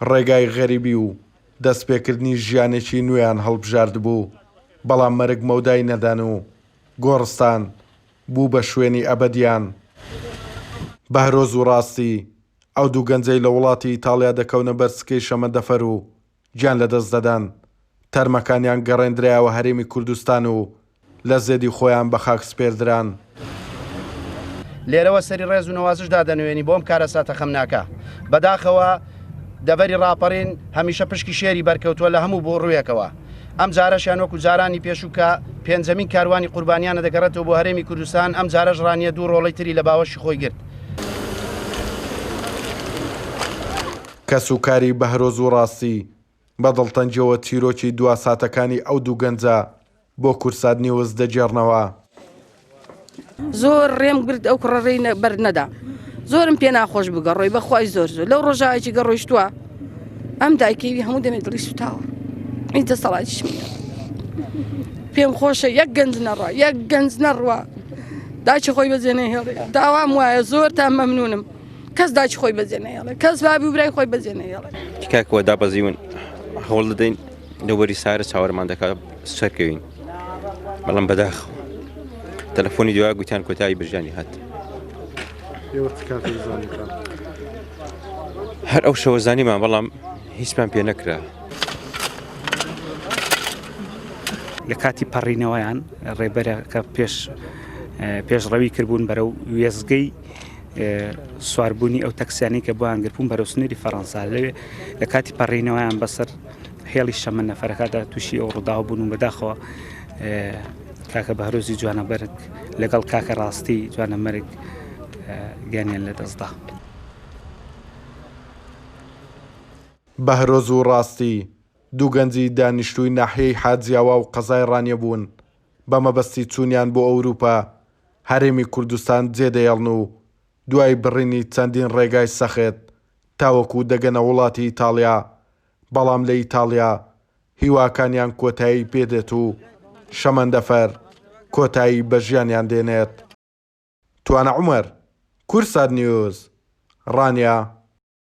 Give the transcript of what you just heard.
ڕێگای غەریبی و دەستپێکردنی ژیانێکی نوێیان هەڵبژارد بوو، بەڵام مەرگ مەودای نەدان و گۆڕستان بوو بە شوێنی ئەبەدیان. بەهرۆز و ڕاستی ئەو دوو گەنجەی لە وڵاتی ئیتاڵیا دەکەونە بەرزکەی شەمەندەفەر و گیان لەدەست دەدان. تەرمەکانیان گەڕێنرایەوە هەرێمی کوردستان و لە زێدی خۆیان بە خاک سپێردران. لێرەوە سەری ڕێز و نەوازشدا دەنوێنی بۆم کارە ساتە خەمناکە. بەداخەوە دەڤەری ڕاپەڕین هەمیشە پشکی شێری بەرکەوتووە لە هەموو بۆ ڕوویەکەوە. ئەم جارەشیان وەکو جارانی پێشووکە پێنجەمین کاروانی قوربانیانە دەگەڕێتەوە بۆ هەرێمی کوردستان. ئەم جارەش ڕانیە دوو ڕۆڵەی تری لە باوەشی خۆی گرت. کەس و کاری بەهرۆز و ڕاستی بەدڵتەنجەوە چیرۆکی دوا ساتەکانی ئەو دوو گەنجە بۆ کورسادنی وەز دەجێڕنەوە. زۆر ڕێم گرت ئەو کوڕەڕێی بەرنەدا، زۆرم پێ ناخۆش بگەڕۆی بەخوای زۆر لەو ڕۆژایکی گەڕۆیشتووە ئەم دایکەوی هەموو دەمێت دڵی سوتاوە ئیتە سەڵاتیشم پێم خۆشە یەک گەنج نەڕوا، یەک گەنج نەڕوا، داچی خۆی بەجێ نەهێڵێ. داوام وایە زۆر تا مەمنونم کەس داچی خۆی بەجێ نەهێڵێ، کەس بابی و برای خۆی بەجێ نەهێڵێ. کاکەوە دابەزیون هەوڵ دەدەین لەوەری سارە چاوەڕمان دەکات سەرکەوین، بەڵام بەداخەوە تەلەفۆنی دوای گوتیان کۆتایی بژیانی هات. هەر ئەو شەوە زانیمان بەڵام هیچمان پێ نەکرا. لە کاتی پەڕینەوەیان ڕێبەرەکە پێشڕەوی کردبوون بەرەو وێزگەی سواربوونی ئەو تەکسیانی کە بۆیان گربوون بەرەو سنووری فەڕەنسا. لەوێ لە کاتی پەڕینەوەیان بەسەر هێڵی شەمەندەفەرەکەدا تووشی ئەو ڕووداوە بوون و بەداخەوە کاکە بەهرۆزی جوانەبەرگ لەگەڵ کاکە ڕاستی جوانەمەرگ گیانیان لەدەستدا. بەهرۆز و ڕاستی دوو گەنجی دانیشتووی ناحیەی حاجیاوا و قەزای ڕانیە بوون بە مەبەستی چوونیان بۆ ئەوروپا. هەرێمی کوردستان جێدەیەڵن و دوای بڕینی چەندین ڕێگای سەخت تاوەکو دەگەنە وڵاتی ئیتاڵیا، بەڵام لە ئیتاڵیا هیواکانیان کۆتایی پێدێت و شەمەندەفەر کۆتایی بە ژیانیان دێنێت. توانە عومەر، کورسات نیوز، ڕانیا.